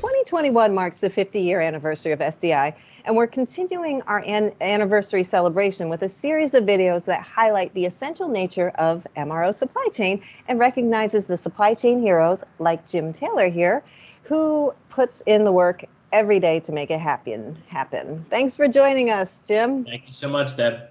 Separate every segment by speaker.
Speaker 1: 2021 marks the 50-year anniversary of SDI, and we're continuing our anniversary celebration with a series of videos that highlight the essential nature of MRO supply chain and recognizes the supply chain heroes like Jim Taylor here, who puts in the work every day to make it happen. Thanks for joining us, Jim.
Speaker 2: Thank you so much, Deb.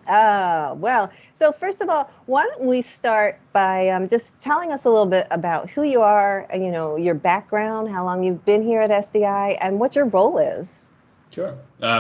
Speaker 1: Well, so first of all, why don't we start by just telling us a little bit about who you are, your background, how long you've been here at SDI, and what your role is.
Speaker 2: Sure.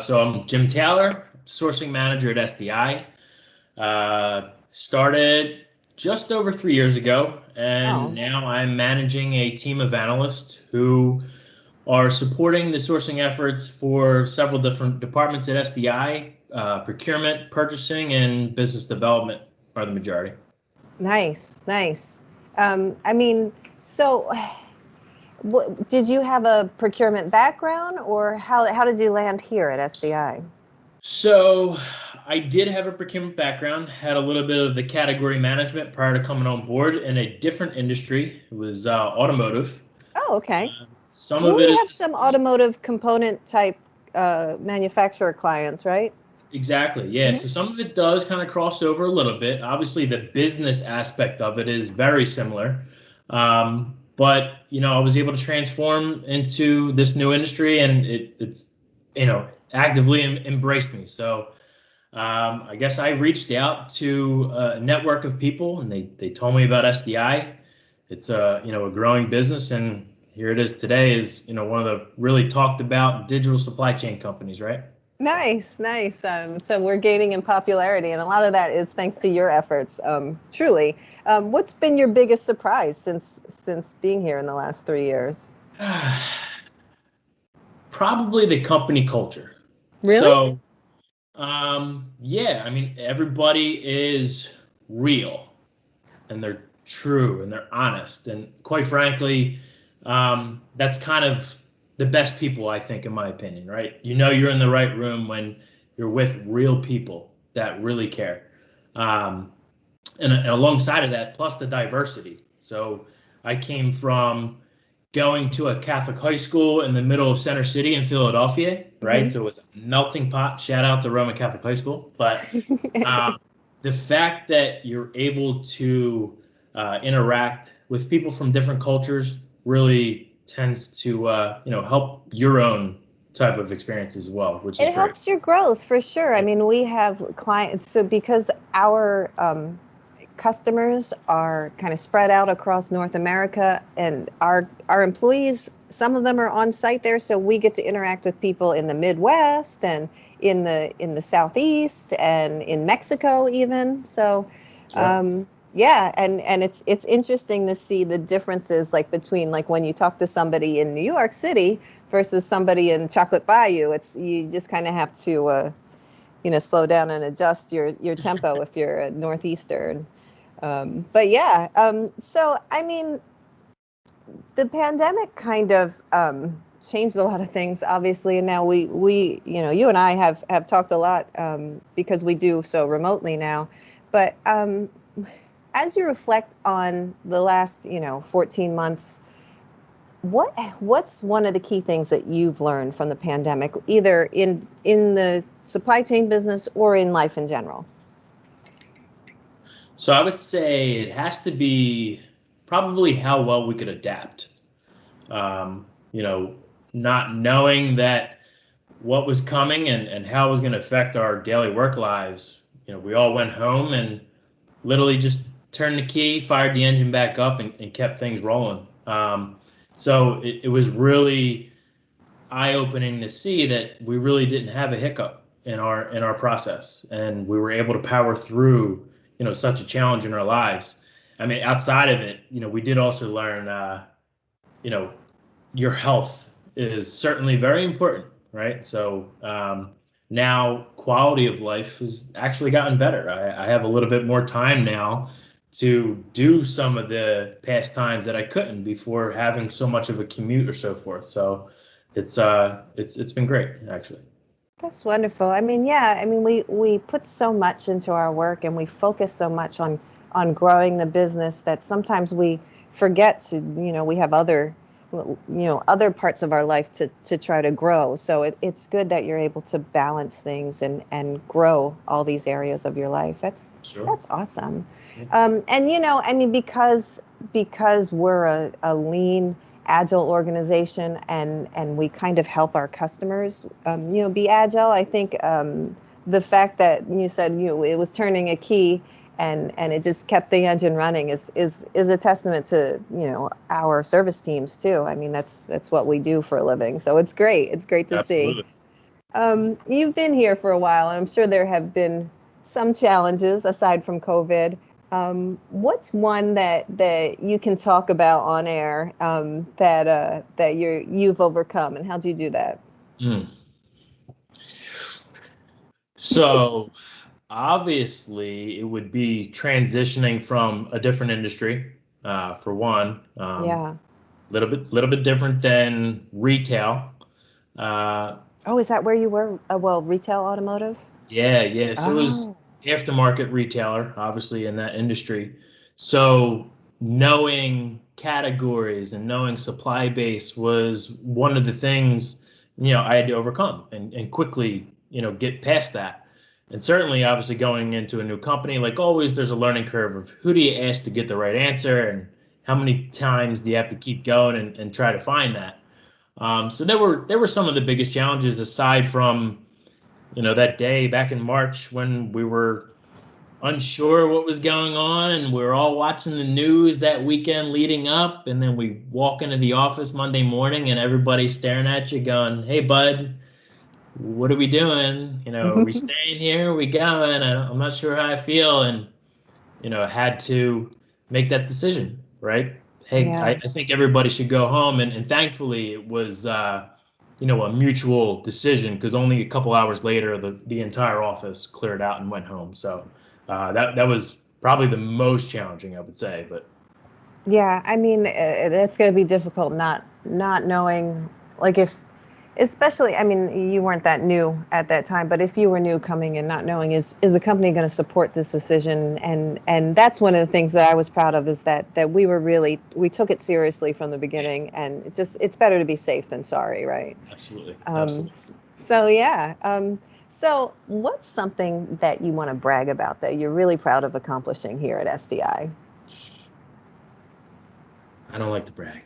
Speaker 2: So I'm Jim Taylor, sourcing manager at SDI. Started just over 3 years ago, and now I'm managing a team of analysts who are supporting the sourcing efforts for several different departments at SDI. Procurement, purchasing, and business development are the majority.
Speaker 1: Nice. Did you have a procurement background, or how did you land here at SDI?
Speaker 2: So I did have a procurement background, had a little bit of the category management prior to coming on board in a different industry. It was automotive.
Speaker 1: Oh, okay.
Speaker 2: We
Speaker 1: have some automotive component type manufacturer clients, right?
Speaker 2: Exactly. Yeah. Mm-hmm. So some of it does kind of cross over a little bit. Obviously, the business aspect of it is very similar. But, I was able to transform into this new industry, and it's actively embraced me. So I guess I reached out to a network of people, and they told me about SDI. It's a growing business, and here it is today is, one of the really talked about digital supply chain companies, right?
Speaker 1: Nice. So we're gaining in popularity, and a lot of that is thanks to your efforts, truly. What's been your biggest surprise since being here in the last 3 years?
Speaker 2: Probably the company culture.
Speaker 1: Really?
Speaker 2: So, yeah, I mean, everybody is real, and they're true, and they're honest, and quite frankly, that's kind of the best people, I think, in my opinion, right? You're in the right room when you're with real people that really care. And alongside of that, plus the diversity. So I came from going to a Catholic high school in the middle of Center City in Philadelphia, right? Mm-hmm. So it was a melting pot. Shout out to Roman Catholic High School. But the fact that you're able to interact with people from different cultures really tends to help your own type of experience as well, which is great.
Speaker 1: It helps your growth for sure. I mean, we have clients, so because our customers are kind of spread out across North America, and our employees, some of them are on site there, so we get to interact with people in the Midwest and in the Southeast and in Mexico even. So yeah, and it's interesting to see the differences, like between when you talk to somebody in New York City versus somebody in Chocolate Bayou. You just kind of have to slow down and adjust your tempo if you're a Northeastern. But yeah, so I mean, the pandemic kind of changed a lot of things, obviously, and now we you and I have talked a lot because we do so remotely now. But as you reflect on the last 14 months, what's one of the key things that you've learned from the pandemic, either in the supply chain business or in life in general?
Speaker 2: So I would say it has to be probably how well we could adapt. Not knowing that what was coming and how it was going to affect our daily work lives. We all went home and literally just turned the key, fired the engine back up, and kept things rolling. So it was really eye-opening to see that we really didn't have a hiccup in our process, and we were able to power through such a challenge in our lives. I mean, outside of it, we did also learn your health is certainly very important, right? So now quality of life has actually gotten better. I have a little bit more time now to do some of the pastimes that I couldn't before, having so much of a commute or so forth. So it's been great, actually.
Speaker 1: That's wonderful. I mean, yeah, I mean, we put so much into our work, and we focus so much on growing the business that sometimes we forget to, we have other other parts of our life to try to grow. So it's good that you're able to balance things and grow all these areas of your life.
Speaker 2: Sure.
Speaker 1: That's awesome.
Speaker 2: Yeah.
Speaker 1: And I mean, because we're a lean, agile organization, and we kind of help our customers, be agile. I think the fact that you said it was turning a key and it just kept the engine running is a testament to our service teams too. I mean, that's what we do for a living. So it's great. It's great to see.
Speaker 2: Absolutely.
Speaker 1: You've been here for a while, and I'm sure there have been some challenges aside from COVID. What's one that you can talk about on air that you've overcome, and how do you do that?
Speaker 2: Mm. So obviously, it would be transitioning from a different industry, for one.
Speaker 1: Yeah.
Speaker 2: Little bit different than retail. Uh,
Speaker 1: Oh, is that where you were? Well, retail automotive?
Speaker 2: yeah. So it was
Speaker 1: Oh,
Speaker 2: aftermarket retailer, obviously in that industry. So knowing categories and knowing supply base was one of the things, I had to overcome and quickly, get past that. And certainly, obviously, going into a new company, like always, there's a learning curve of who do you ask to get the right answer and how many times do you have to keep going and try to find that. So there were some of the biggest challenges aside from that day back in March when we were unsure what was going on and we were all watching the news that weekend leading up, and then we walk into the office Monday morning and everybody's staring at you going, "Hey bud, what are we doing? Are we staying here? Are we going? I'm not sure how I feel." And had to make that decision, right? Hey,
Speaker 1: yeah.
Speaker 2: I think everybody should go home. And thankfully, it was, a mutual decision because only a couple hours later, the entire office cleared out and went home. So that was probably the most challenging, I would say. But
Speaker 1: Yeah, I mean, it's going to be difficult not knowing, like if, especially, I mean, you weren't that new at that time, but if you were new coming in, not knowing is the company going to support this decision? And that's one of the things that I was proud of, is that we took it seriously from the
Speaker 2: yeah,
Speaker 1: beginning, and it's better to be safe than sorry, right?
Speaker 2: absolutely,
Speaker 1: Um,
Speaker 2: absolutely.
Speaker 1: s- so yeah. So what's something that you want to brag about that you're really proud of accomplishing here at SDI?
Speaker 2: I don't like to brag.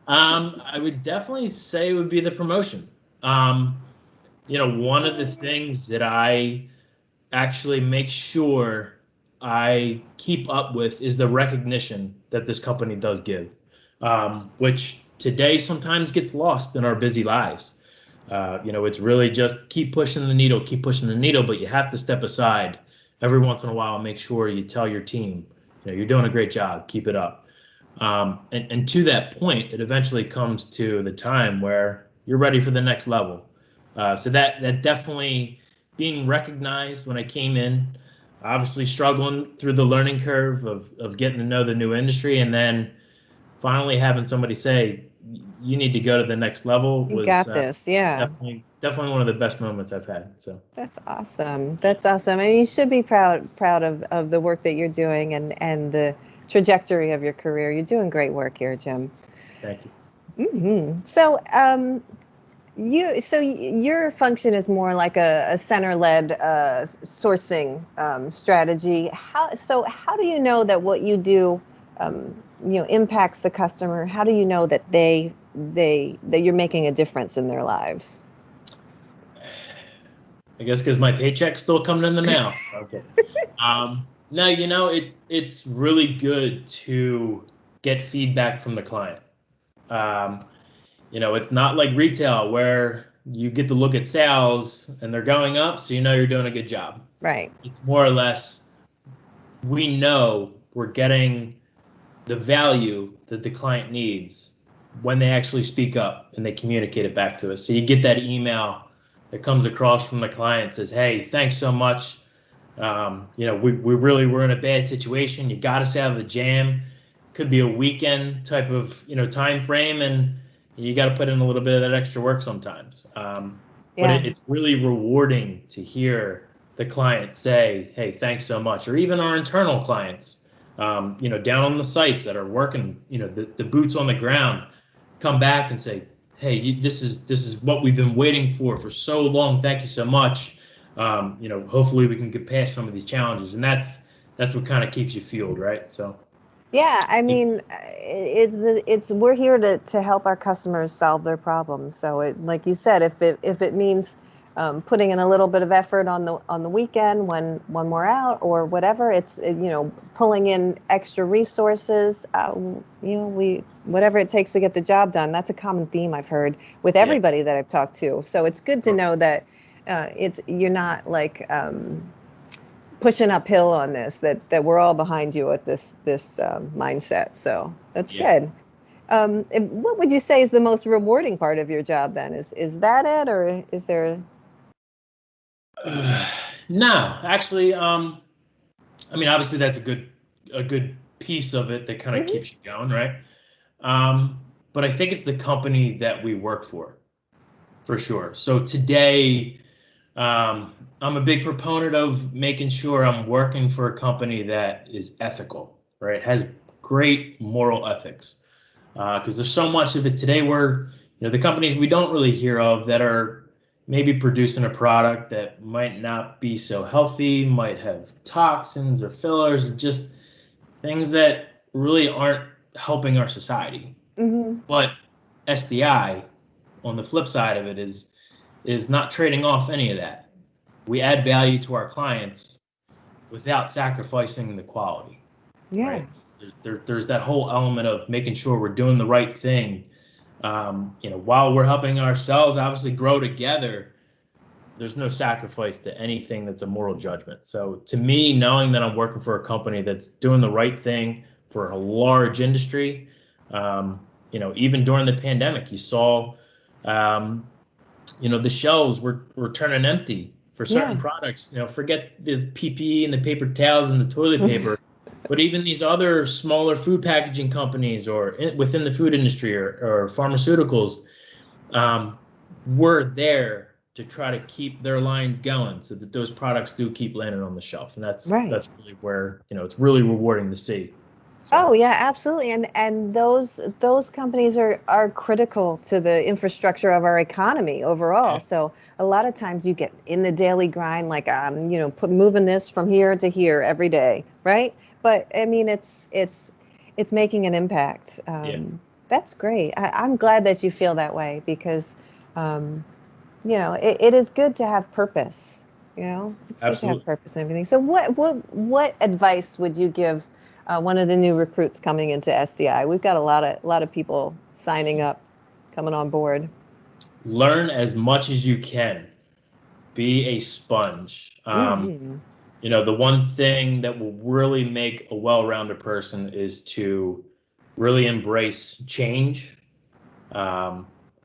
Speaker 2: I would definitely say it would be the promotion. Um, one of the things that I actually make sure I keep up with is the recognition that this company does give, which today sometimes gets lost in our busy lives. It's really just keep pushing the needle, but you have to step aside every once in a while and make sure you tell your team, you're doing a great job, keep it up. And to that point, it eventually comes to the time where you're ready for the next level. So that definitely being recognized when I came in, obviously struggling through the learning curve of getting to know the new industry, and then finally having somebody say you need to go to the next level
Speaker 1: You
Speaker 2: was
Speaker 1: got this. Yeah.
Speaker 2: definitely one of the best moments I've had. So
Speaker 1: That's awesome.
Speaker 2: yeah,
Speaker 1: That's awesome. I mean, you should be proud of the work that you're doing and the trajectory of your career. You're doing great work here, Jim.
Speaker 2: thank you.
Speaker 1: So, your function is more like a center-led sourcing strategy. How do you know that what you do, impacts the customer? How do you know that that you're making a difference in their lives?
Speaker 2: I guess because my paycheck's still coming in the mail. Okay. No, it's really good to get feedback from the client. Um, it's not like retail where you get to look at sales and they're going up, so you're doing a good job.
Speaker 1: Right.
Speaker 2: It's more or less we know we're getting the value that the client needs when they actually speak up and they communicate it back to us. So you get that email that comes across from the client says, "Hey, thanks so much. We really were in a bad situation. You got us out of the jam. Could be a weekend type of time frame, and you got to put in a little bit of that extra work sometimes. But
Speaker 1: Yeah.
Speaker 2: it's really rewarding to hear the client say, "Hey, thanks so much," or even our internal clients. down on the sites that are working, the boots on the ground, come back and say, hey, this is what we've been waiting for so long. Thank you so much. Hopefully we can get past some of these challenges, and that's what kind of keeps you fueled, right? So.
Speaker 1: Yeah, I mean, it's we're here to help our customers solve their problems. So like you said, if it means putting in a little bit of effort on the weekend when we're out or whatever, it's pulling in extra resources. We whatever it takes to get the job done. That's a common theme I've heard with
Speaker 2: Yeah.
Speaker 1: everybody that I've talked to. So it's good to know that you're not like. Pushing uphill on this, that we're all behind you at this mindset. So that's good. And what would you say is the most rewarding part of your job then? Is that it, or is there?
Speaker 2: No, actually, obviously that's a good piece of it that kind of keeps you going, right? But I think it's the company that we work for sure. So today, I'm a big proponent of making sure I'm working for a company that is ethical, right? Has great moral ethics. Because there's so much of it today where, the companies we don't really hear of that are maybe producing a product that might not be so healthy, might have toxins or fillers, just things that really aren't helping our society. But SDI, on the flip side of it, is not trading off any of that. We add value to our clients without sacrificing the quality.
Speaker 1: Yeah.
Speaker 2: Right. There's that whole element of making sure we're doing the right thing. While we're helping ourselves obviously grow together, there's no sacrifice to anything that's a moral judgment. So to me, knowing that I'm working for a company that's doing the right thing for a large industry, even during the pandemic, you saw, the shelves were turning empty for certain products. Forget the PPE and the paper towels and the toilet paper, but even these other smaller food packaging companies or within the food industry or pharmaceuticals, were there to try to keep their lines going so that those products do keep landing on the shelf. And that's really where, it's really rewarding to see. So.
Speaker 1: Oh yeah, absolutely. And those companies are critical to the infrastructure of our economy overall. So a lot of times you get in the daily grind, like moving this from here to here every day, right? But I mean, it's making an impact. That's great. I'm glad that you feel that way because, it is good to have purpose. It's good to have purpose and everything. So what advice would you give one of the new recruits coming into SDI? We've got a lot of people signing up, coming on board.
Speaker 2: Learn as much as you can. Be a sponge. The one thing that will really make a well-rounded person is to really embrace change,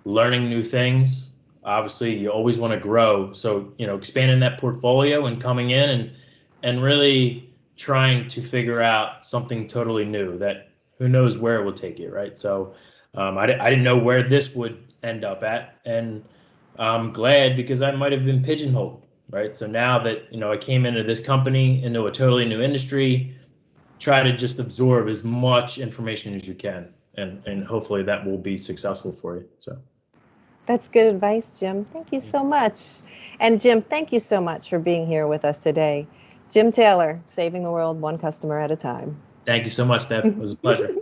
Speaker 2: learning new things. Obviously, you always want to grow. So, expanding that portfolio and coming in and really trying to figure out something totally new that who knows where it will take you, right? So, I didn't know where this would end up at, and I'm glad because I might have been pigeonholed, right? So now that, I came into this company, into a totally new industry, try to just absorb as much information as you can, and hopefully that will be successful for you. So.
Speaker 1: That's good advice, Jim. Thank you so much. And Jim, thank you so much for being here with us today. Jim Taylor, saving the world one customer at a time.
Speaker 2: Thank you so much, Deb. It was a pleasure.